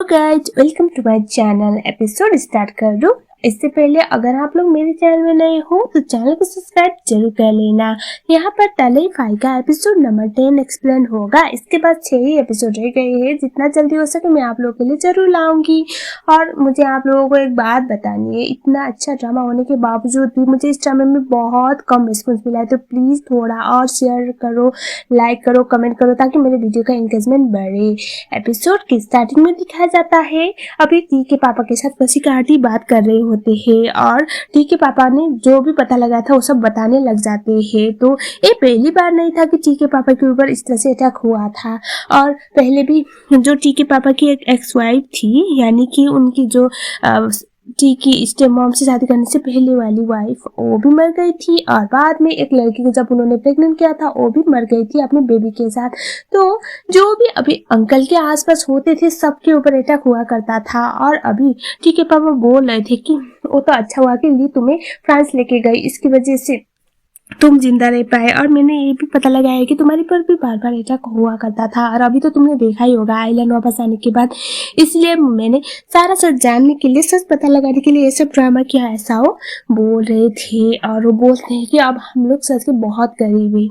Guys welcome to my channel. Episode start कर दूं। इससे पहले अगर आप लोग मेरे चैनल में नए हो तो चैनल को सब्सक्राइब जरूर कर लेना। यहाँ पर तलई फाई का एपिसोड नंबर 10 एक्सप्लेन होगा। इसके बाद 6 ही एपिसोड रह गए हैं। जितना जल्दी हो सके मैं आप लोगों के लिए जरूर लाऊंगी। और मुझे आप लोगों को एक बात बतानी है, इतना अच्छा ड्रामा होने के बावजूद भी मुझे इस ड्रामे में बहुत कम रिस्पॉन्स मिला है। तो प्लीज थोड़ा और शेयर करो, लाइक करो, कमेंट करो ताकि मेरे वीडियो का एंगेजमेंट बढ़े। एपिसोड की स्टार्टिंग में दिखाया जाता है अभी टी के पापा के साथ वसीकाठी बात कर रहे होते हैं और टी के पापा ने जो भी पता लगा था वो सब बताने लग जाते हैं। तो ये पहली बार नहीं था कि टी के पापा के ऊपर इस तरह से अटैक हुआ था। और पहले भी जो टी के पापा की एक एक्स वाइफ थी, यानी कि उनकी जो टी की स्टेप मॉम से शादी करने से पहले वाली वाइफ, वो भी मर गई थी। और बाद में एक लड़की को जब उन्होंने प्रेग्नेंट किया था वो भी मर गई थी अपने बेबी के साथ। तो जो भी अभी अंकल के आसपास होते थे सबके ऊपर अटैक हुआ करता था। और अभी टी के पापा बोल रहे थे कि वो तो अच्छा हुआ कि ली तुम्हें फ्रांस लेके गई, इसकी वजह से तुम जिंदा रह पाए। और मैंने ये भी पता लगाया है कि तुम्हारे पर भी बार बार अटैक हुआ करता था और अभी तो तुमने देखा ही होगा आइलैंड वापस आने के बाद। इसलिए मैंने सारा सच जानने के लिए, सच पता लगाने के लिए ये सब ड्रामा किया। ऐसा वो बोल रहे थे और वो बोलते हैं कि अब हम लोग सच के बहुत करीब हैं।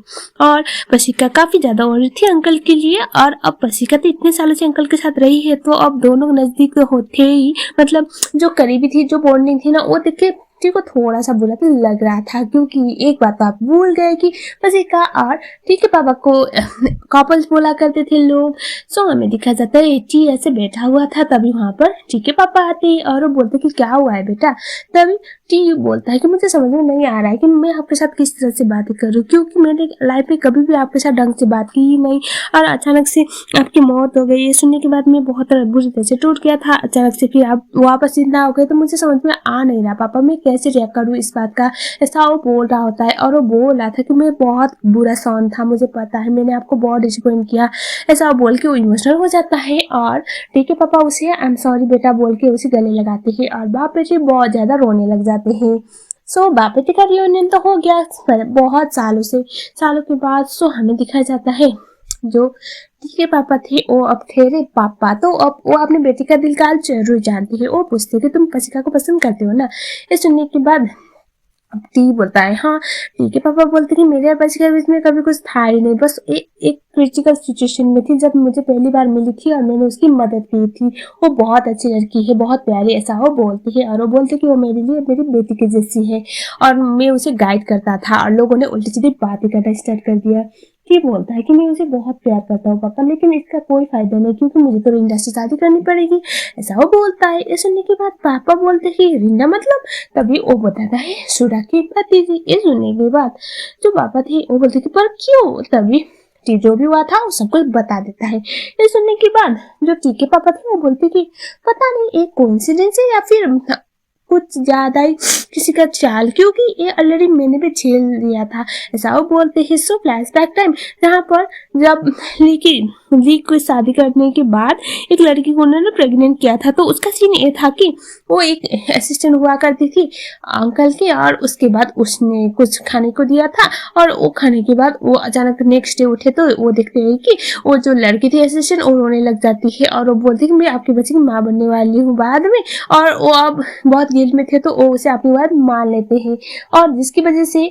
और पसिका काफी ज्यादा ओर थी अंकल के लिए। और अब पसिका तो इतने सालों से अंकल के साथ रही है तो अब दोनों नजदीक तो होते ही, मतलब जो करीबी थी, जो बॉन्डिंग थी ना, वो देख के टी को थोड़ा सा बुरा तो लग रहा था। क्योंकि एक बात तो आप भूल गए कि पसिका और टी के पापा को कपल्स बोला करते थे लोग। सो हमें दिखा जाता है टी ऐसे बैठा हुआ था, तभी वहां पर टी के पापा आते और वो बोलते कि क्या हुआ है बेटा। तभी टी बोलता है कि मुझे समझ में नहीं आ रहा है कि मैं आपके साथ किस तरह से बातें करूं, क्योंकि मैंने लाइफ में कभी भी आपके साथ ढंग से बात की ही नहीं। और अचानक से आपकी मौत हो गई, ये सुनने के बाद मैं बहुत बुरी तरह से टूट गया था। अचानक से फिर आप वापस जिंदा हो गए तो मुझे समझ में आ नहीं रहा पापा मैं कैसे रिएक्ट करूं इस बात का। ऐसा वो बोल रहा होता है और वो बोल रहा था कि मैं बहुत बुरा सॉन्ग था, मुझे पता है मैंने आपको बहुत डिसअपॉइंट किया। ऐसा बोल के वो इमोशनल हो जाता है और टी के पापा उसे आई एम सॉरी बेटा बोल के उसे गले लगाते हैं और बाप बेटी बहुत ज्यादा रोने लग जाते हैं। सो बाप बेटे का रियूनियन तो हो गया बहुत सालों के बाद। सो हमें दिखाया जाता है जो टी के पापा थे वो अब थे रे पापा। तो अब वो अपने बेटी का दिल का हाल जरूर जानते हैं। वो पूछते कि तुम पसिका को पसंद करते हो ना। ये सुनने के बाद अब टी बोलता है हाँ। टी के पापा बोलते कि मेरे और पसिका के बीच में कभी कुछ था ही नहीं, बस एक क्रिटिकल सिचुएशन में थी जब मुझे पहली बार मिली थी और मैंने उसकी मदद की थी। वो बहुत अच्छी लड़की है, बहुत प्यारी, ऐसा वो बोलती है। और वो बोलते कि वो मेरे लिए मेरी बेटी की जैसी है और मैं उसे गाइड करता था। और लोगों ने उल्टी सीधी बातें करना स्टार्ट कर दिया। टी बोलता है कि मैं उसे बहुत प्यार करता हूँ पापा, लेकिन इसका कोई फायदा नहीं क्योंकि मुझे तो रिंडा से शादी करनी पड़ेगी, ऐसा वो बोलता है। ये सुनने के बाद पापा बोलते हैं रिंडा मतलब, तभी वो बताता है सुरा की भतीजी। ये सुनने के बाद जो पापा थे वो बोलते कि पर क्यों, तभी टी जो भी हुआ था वो सब कुछ बता देता है। ये सुनने के बाद जो टी के पापा थे वो बोलते कि पता नहीं एक कोइंसिडेंस है या फिर कुछ ज्यादा ही किसी का चाल, क्योंकि ये ऑलरेडी मैंने भी झेल लिया था, ऐसा वो बोलते हैं। सो फ्लैशबैक टाइम जहाँ पर जब ली को शादी करने के बाद एक लड़की को उन्होंने प्रेग्नेंट किया था। तो उसका सीन ये था कि वो एक असिस्टेंट हुआ करती थी अंकल की और उसके बाद उसने कुछ खाने को दिया था और वो खाने के बाद वो अचानक नेक्स्ट डे उठे तो वो देखते हैं कि वो जो लड़की थी असिस्टेंट वो रोने लग जाती है और वो बोलती है कि मैं आपके बच्चे की माँ बनने वाली हूँ बाद में। और वो अब बहुत गिल्ट में थे तो वो उसे अपनी बात मान लेते हैं और जिसकी वजह से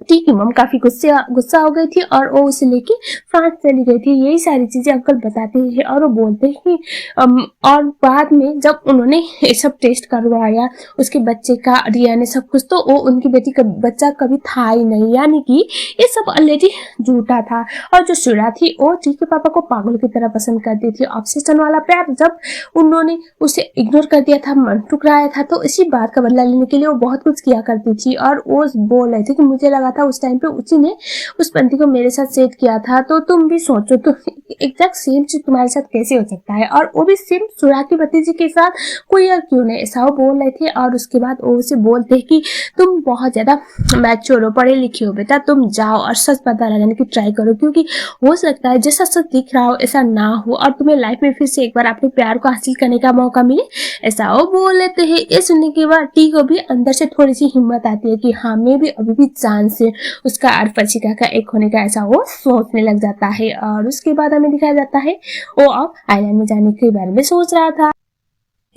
टी की मम काफी गुस्सा हो गई थी और वो उसे लेके फ्रांस चली गई थी। यही सारी चीजें अंकल बताते हैं और वो बोलते हैं कि और बाद में जब उन्होंने ये सब टेस्ट करवाया उसके बच्चे का डीएनए सब कुछ, तो वो उनकी बेटी का बच्चा कभी था ही नहीं, यानी कि ये सब ऑलरेडी झूठा था। और जो सुरा थी वो टी के पापा को पागल की तरह पसंद करती थी, ऑब्सेशन वाला प्यार। जब उन्होंने उसे इग्नोर कर दिया था, मन ठुकराया था, तो इसी बात का बदला लेने के लिए वो बहुत कुछ किया करती थी। और वो बोल रहे थे कि मुझे लगा था उस टाइम पे उसी ने उस बंदी को मेरे साथ सेट किया था, तो तुम भी सोचो तो एग्जैक्ट सेम चीज तुम्हारे साथ कैसे हो सकता है, और वो भी सेम सुरा की भतीजी के साथ, कोई और क्यों नहीं, ऐसा वो बोल रहे थे। और उसके बाद वो उसे बोलते कि तुम बहुत ज्यादा मैच्योर हो, पढ़े लिखे हो बेटा, तुम जाओ और सच पता लगाने की ट्राई करो, क्योंकि हो सकता है जैसा सच दिख रहा हो ऐसा ना हो और तुम्हें लाइफ में फिर से एक बार अपने प्यार को हासिल करने का मौका मिले, ऐसा वो बोल लेते हैं। ये सुनने के बाद टी को भी अंदर से थोड़ी सी हिम्मत आती है कि हाँ मैं भी अभी भी जान से से उसका और पशिका का एक होने का ऐसा वो सोचने लग जाता है। और उसके बाद हमें दिखाया जाता है वो अब आइलैंड में जाने के बारे में सोच रहा था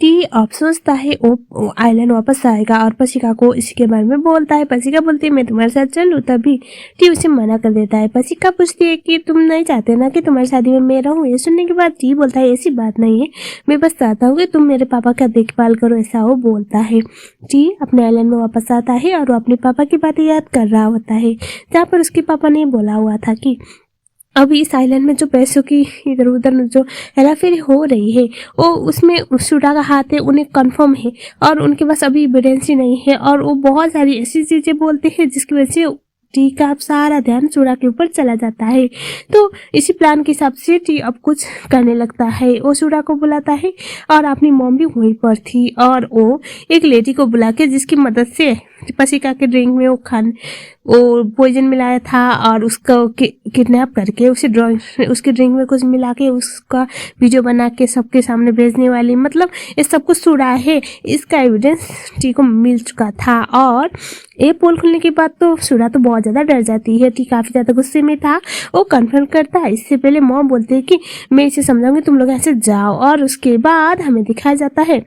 कि अब सोचता है वो आइलैंड वापस आएगा और पशिका को इसी के बारे में बोलता है। पशिका बोलती है मैं तुम्हारे साथ चलूं, तभी टी उसे मना कर देता है। पशिका पूछती है कि तुम नहीं चाहते ना कि तुम्हारी शादी में मैं रहूं। ये सुनने के बाद टी बोलता है ऐसी बात नहीं है, मैं बस चाहता हूँ कि तुम मेरे पापा का देखभाल करो, ऐसा वो बोलता है। टी अपने आइलैंड में वापस आता है और वो अपने पापा की बातें याद कर रहा होता है, जहाँ पर उसके पापा ने बोला हुआ था कि अभी इस आइलैंड में जो पैसों की इधर उधर जो हेराफेरी हो रही है वो उसमें सुडा का हाथ है, उन्हें कंफर्म है और उनके पास अभी एविडेंस ही नहीं है। और वो बहुत सारी ऐसी चीजें बोलते हैं जिसकी वजह से टी का अब सारा ध्यान सुडा के ऊपर चला जाता है। तो इसी प्लान के हिसाब से टी अब कुछ करने लगता है। वो सुडा को बुलाता है और अपनी मॉम भी वहीं पर थी और वो एक लेडी को बुला के जिसकी मदद से पशिका के ड्रिंक में वो पॉइजन मिलाया था और उसको किडनैप करके उसके ड्रिंक में कुछ मिला के उसका वीडियो बना के सबके सामने भेजने वाली, मतलब ये सब कुछ सुडा है, इसका एविडेंस टी को मिल चुका था। और ये पोल खुलने के बाद तो सुडा तो बहुत ज़्यादा डर जाती है। टी काफ़ी ज़्यादा गुस्से में था, वो कन्फर्म करता है। इससे पहले मॉम बोलते हैं कि मैं इसे समझाऊंगी, तुम लोग ऐसे जाओ। और उसके बाद हमें दिखाया जाता है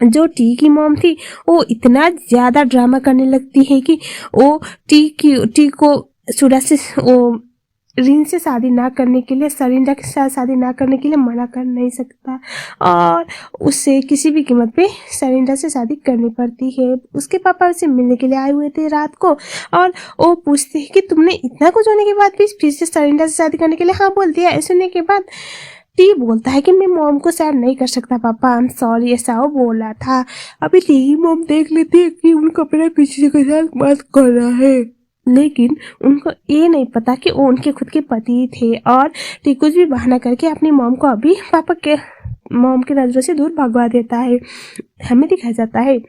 जो टी की मॉम थी वो इतना ज़्यादा ड्रामा करने लगती है कि वो टी को सुडा से वो रिन से शादी ना करने के लिए, सरिंडा के साथ शादी ना करने के लिए मना कर नहीं सकता और उससे किसी भी कीमत पे सरिंडा से शादी करनी पड़ती है। उसके पापा उसे मिलने के लिए आए हुए थे रात को और वो पूछते हैं कि तुमने इतना कुछ होने के बाद भी फिर से सरिंडा से शादी करने के लिए हाँ बोल दिया। ऐसे होने के बाद टी बोलता है कि मैं मॉम को सैड नहीं कर सकता पापा, आई एम सॉरी, ऐसा वो बोला था। अभी टी की मॉम देख लेती है कि उनका अपना किसी के साथ बात कर रहा है, लेकिन उनको ये नहीं पता कि वो उनके खुद के पति थे। और टी कुछ भी बहाना करके अपनी मॉम को अभी पापा के मॉम की नजरों से दूर भगवा देता है। हमें दिखाया जाता है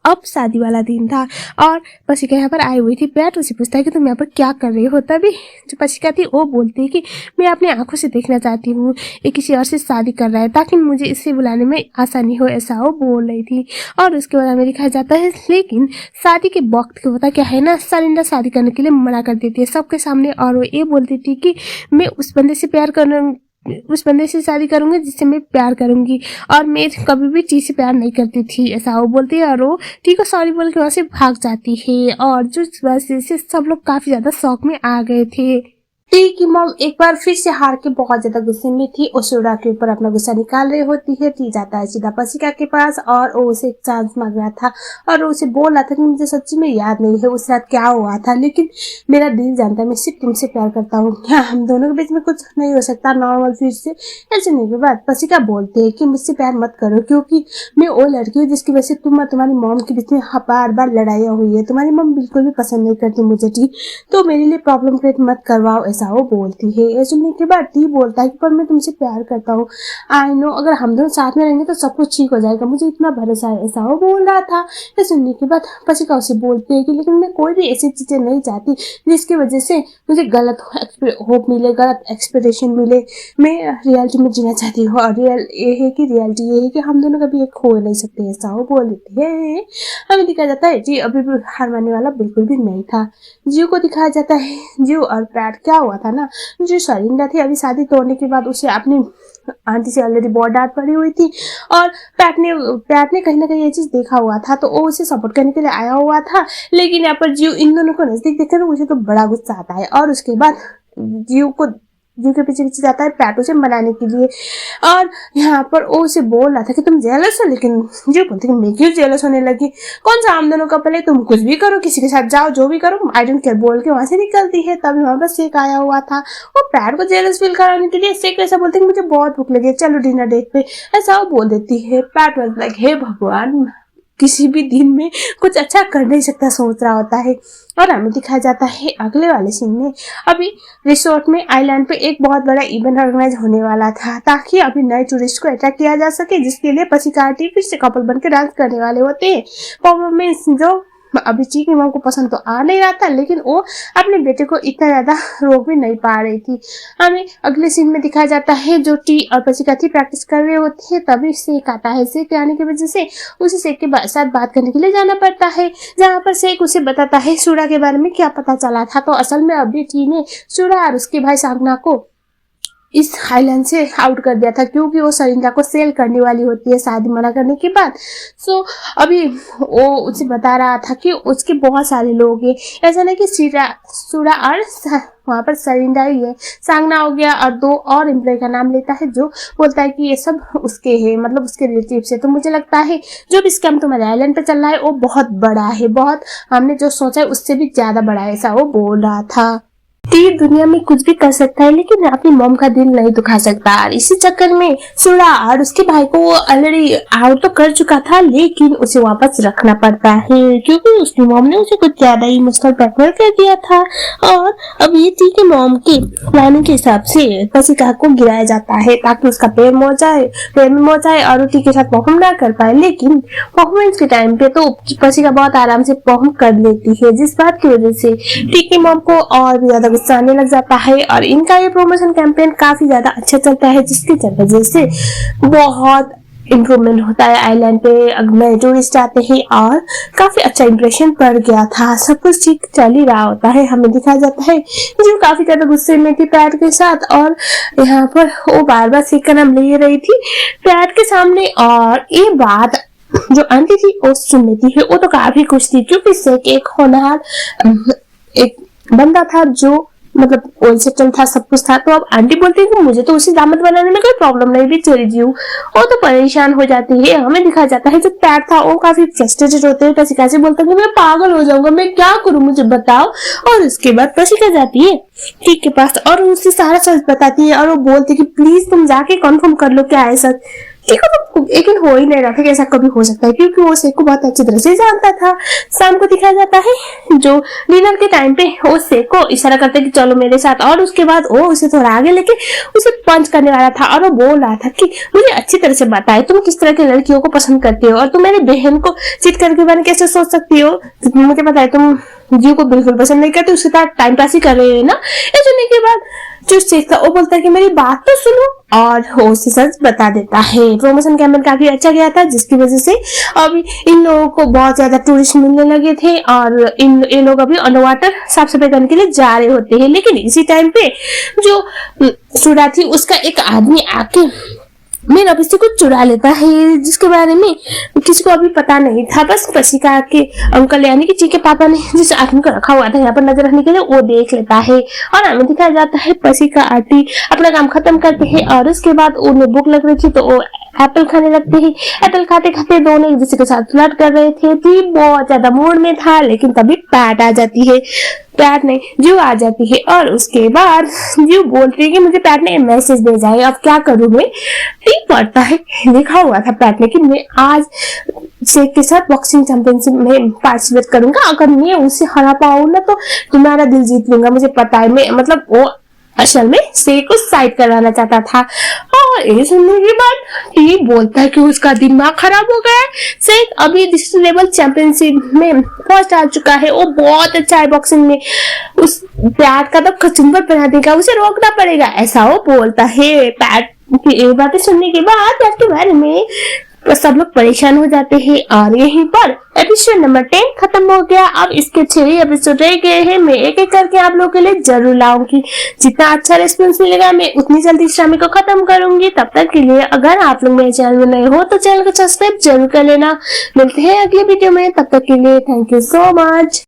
अब शादी वाला दिन था और पशिका यहाँ पर आई हुई थी। पैट उसे पूछता है कि तुम यहाँ पर क्या कर रही हो। तभी जो पशिका थी वो बोलती है कि मैं अपने आंखों से देखना चाहती हूँ ये किसी और से शादी कर रहा है ताकि मुझे इससे बुलाने में आसानी हो, ऐसा वो बोल रही थी। और उसके बाद हमें दिखाया जाता है लेकिन शादी के वक्त के होता क्या है ना, सरिंडा शादी करने के लिए मना कर देती है सबके सामने और वो ये बोलती थी कि मैं उस बंदे से शादी करूंगी जिससे मैं प्यार करूंगी और मैं कभी भी टी से प्यार नहीं करती थी, ऐसा वो बोलती है। और वो टी को सॉरी बोल के वहां से भाग जाती है और जो वजह से सब लोग काफी ज्यादा शौक में आ गए थे। टी की मॉम एक बार फिर से हार के बहुत ज्यादा गुस्से में थी। वो सुडा के ऊपर अपना गुस्सा निकाल रही होती है। टी जाता है सीधा पशिका के पास और वो उसे एक चांस मांग रहा था और उसे बोल रहा था कि मुझे सच्ची में याद नहीं है उस रात क्या हुआ था, लेकिन मेरा दिल जानता है मैं सिर्फ तुमसे प्यार करता हूँ, क्या हम दोनों के बीच में कुछ नहीं हो सकता नॉर्मल फिर से। ऐसे नहीं के बाद पशिका बोलते है कि मुझसे प्यार मत करो क्योंकि मैं वो लड़की हूँ जिसकी वजह से तुम और तुम्हारी मॉम के बीच में बार बार लड़ाइयाँ हुई है। तुम्हारी मॉम बिल्कुल भी पसंद नहीं करती मुझे टी, तो मेरे लिए प्रॉब्लम क्रिएट मत करवाओ, ऐसा वो बोलती है। ये सुनने के बाद टी बोलता है कि पर मैं तुमसे प्यार करता हूँ, आई नो अगर हम दोनों साथ में रहेंगे तो सब कुछ ठीक हो जाएगा, मुझे इतना भरोसा है, ऐसा वो बोल रहा था। ये सुनने के बाद पशिका उसे बोलती है कि लेकिन मैं कोई भी ऐसी चीजें नहीं चाहती जिसकी वजह से मुझे गलत होप मिले, गलत एक्सपेक्टेशन मिले। मैं रियलिटी में जीना चाहती हूँ और रियलिटी ये है कि हम दोनों कभी एक खो नहीं सकते, ऐसा वो बोल देती है। हमें दिखाया जाता है जी अभी भी हार मानने वाला बिल्कुल भी नहीं था। जियो को दिखाया जाता है जियो और पैट क्या हुआ था ना, जो सरिंडा थी अभी शादी तोड़ने के बाद उसे अपनी आंटी से ऑलरेडी बहुत डांट पड़ी हुई थी और पैट ने कहीं ना कहीं ये चीज देखा हुआ था तो वो उसे सपोर्ट करने के लिए आया हुआ था। लेकिन यहाँ पर जियो इन दोनों को नजदीक देखकर मुझे तो बड़ा गुस्सा आता है और उसके बाद जियो के पीछे जाता है पैट उसे मनाने के लिए और यहाँ पर वो उसे बोल रहा था कि तुम जेलस हो, लेकिन जियो बोलती कि मैं क्यों जेलस होने लगी, कौन सा हम दोनों का पहले, तुम कुछ भी करो किसी के साथ जाओ जो भी करो, आई डोंट केयर बोल के वहां से निकलती है। तभी वहां पर शेख आया हुआ था, वो पैट को जेलस फील कराने के लिए शेख ऐसा बोलते मुझे बहुत भूख लगी चलो डिनर डेट पे, ऐसा वो बोल देती है। पैट वाज लाइक हे भगवान किसी भी दिन में कुछ अच्छा कर नहीं सकता सोच रहा होता है। और हमें दिखाया जाता है अगले वाले सीन में अभी रिसोर्ट में आइलैंड पे एक बहुत बड़ा इवेंट ऑर्गेनाइज होने वाला था ताकि अभी नए टूरिस्ट को अट्रैक्ट किया जा सके, जिसके लिए पशिका फिर से कपल बन के डांस करने वाले होते हैं। परफॉर्मेंस जो अभी ची की मॉम को पसंद तो आ नहीं रहा था, लेकिन वो अपने बेटे को इतना ज्यादा रोक भी नहीं पा रही थी। हमें अगले सीन में दिखाया जाता है जो टी और पसिका थी प्रैक्टिस कर रहे होते हैं, तभी शेख आता है। शेख आने की वजह से उसे शेख के साथ बात करने के लिए जाना पड़ता है, जहाँ पर शेख उसे बताता है सूरा के बारे में क्या पता चला था। तो असल में अभी टी ने सूरा और उसके भाई सागना को इस आइलैंड से आउट कर दिया था, क्योंकि वो सरिंदा को सेल करने वाली होती है शादी मना करने के बाद। सो अभी वो उसे बता रहा था कि उसके बहुत सारे लोग हैं, ऐसा नहीं कि सूरा और वहाँ पर सरिंदा ही है। सांगना हो गया और 2 और एम्प्लॉय का नाम लेता है, जो बोलता है कि ये सब उसके हैं, मतलब उसके रिलेटिव से। तो मुझे लगता है जो भी स्कैम तुम्हारे आइलैंड पे चल रहा है वो बहुत बड़ा है, बहुत हमने जो सोचा है उससे भी ज्यादा बड़ा है, ऐसा वो बोल रहा था। टी दुनिया में कुछ भी कर सकता है, लेकिन अपनी मॉम का दिल नहीं दुखा सकता। इसी चक्कर में सूरा और उसके भाई को वो ऑलरेडी आउट तो कर चुका था, लेकिन उसे वापस रखना पड़ता है, क्योंकि उसकी मॉम ने उसे कुछ ज्यादा ही इमोशनल ब्लैकमेल कर दिया था। और अब ये टी के मॉम के प्लानिंग के हिसाब से पसिका को गिराया जाता है, ताकि उसका पैर में हो जाए और टी के साथ परफॉर्म ना कर पाए। लेकिन परफॉर्मेंस के टाइम पे तो पसिका बहुत आराम से परफॉर्म कर लेती है, जिस बात की वजह से टी के मॉम को और भी ज्यादा गुस्सा आने लग जाता है। और इनका ये प्रमोशन कैंपेन काफी ज्यादा अच्छा चलता है, जिसकी वजह से बहुत इम्प्रूवमेंट होता है आइलैंड पे। नए टूरिस्ट आते हैं और काफी अच्छा इंप्रेशन पड़ गया था, सब कुछ ठीक चल ही रहा होता है। हमें दिखाया जाता है जो काफी ज्यादा गुस्से में थी पैट के साथ, और यहाँ पर वो बार बार शेख का नाम ले रही थी पैट के सामने। और ये बात जो आंटी थी वो सुन लेती है, वो तो काफी खुश थी, क्योंकि शेख एक होनहार एक बंदा था, जो मतलब ओल सेटल था, सब कुछ था। तो अब आंटी बोलती है कि मुझे तो उसी दामद बनाने में कोई प्रॉब्लम नहीं, भी चली जीव। वो तो परेशान हो जाती है। हमें दिखाया जाता है जो पैट था वो काफी फ्रस्ट्रेटेड होते हैं, पसिका से बोलता है मैं पागल हो जाऊंगा, मैं क्या करूं मुझे बताओ। और उसके बाद पसिका जाती है ठीक के पास और उसे सारा सच बताती है, और वो बोलती है कि प्लीज तुम जाके कंफर्म कर लो क्या है सच। लेकिन हो ही नहीं रहा था कि ऐसा कभी हो सकता है, क्योंकि वो शेख को बहुत अच्छी तरह से जानता था। शाम को दिखाया जाता है जो डिनर के टाइम पे वो शेख को इशारा करता है कि चलो मेरे साथ, और उसके बाद वो उसे थोड़ा आगे लेके उसे पंच करने वाला था, और वो बोल रहा था कि मुझे अच्छी तरह से बताए तुम किस तरह की लड़कियों को पसंद करती हो, और तुम मेरी बहन को चीट करके बारे में कैसे सोच सकती हो। मुझे पता है तुम जीव को बिल्कुल पसंद नहीं करते, उसके साथ टाइम पास ही कर रहे हो ना। ये सुनने के बाद जो शेख था वो बोलता है कि मेरी बात तो सुनो, और वो उसे सच बता देता है। प्रमोशन कैंपेन काफी अच्छा गया था, जिसकी वजह से अभी इन लोगों को बहुत ज्यादा टूरिस्ट मिलने लगे थे, और ये लोग अभी अंडर वाटर साफ सफाई करने के लिए जा रहे होते हैं। लेकिन इसी टाइम पे जो सूरा थी उसका एक आदमी आके मेन ऑफिस से कुछ चुरा लेता है, जिसके बारे में किसी को अभी पता नहीं था। बस पसिका के अंकल यानी कि ची के पापा ने जिस आदमी को रखा हुआ था यहाँ पर नजर रखने के लिए, वो देख लेता है। और हमें दिखाया जाता है पसिका आंटी अपना काम खत्म करते हैं, और उसके बाद उन्हें भूख लग रही थी तो वो एप्पल खाने लगते हैं। एप्पल खाते खाते दोनों एक दूसरे के साथ फ्लर्ट कर रहे थे। टी बहुत ज्यादा मूड में था, लेकिन तभी पैट आ जाती है, पैट ने जीव आ जाती है, और उसके बाद जीव बोलती है कि मुझे पैट ने मैसेज भेजा है, अब क्या करूं मैं। टी पढ़ता है, लिखा हुआ था पैट ने कि मैं आज शेख के साथ बॉक्सिंग चैंपियनशिप में पार्टिसिपेट करूंगा, अगर मैं उसे हरा पाऊं ना तो तुम्हारा दिल जीत लूंगा। मुझे पता है, मैं मतलब वो असल में शेख को साइड करवाना चाहता था। और ये सुनने के बाद टी बोलता है कि उसका दिमाग खराब हो गया है। शेख अभी डिस्ट्रिक्ट लेवल चैंपियनशिप में फर्स्ट आ चुका है, वो बहुत अच्छा है बॉक्सिंग में, उस पैट का तो कचुम्बर पहना देगा, उसे रोकना पड़ेगा, ऐसा वो बोलता है। पैट की ये बातें सुनने के बाद पैट के बारे में तो सब लोग परेशान हो जाते हैं, और यहीं पर एपिसोड नंबर 10 खत्म हो गया। अब इसके 6 एपिसोड रह गए हैं, मैं एक एक करके आप लोगों के लिए जरूर लाऊंगी। जितना अच्छा रिस्पॉन्स मिलेगा मैं उतनी जल्दी इस ड्रामे को खत्म करूंगी। तब तक के लिए अगर आप लोग मेरे चैनल में नए हो तो चैनल को सब्सक्राइब जरूर कर लेना। मिलते हैं अगले वीडियो में, तब तक के लिए थैंक यू सो मच।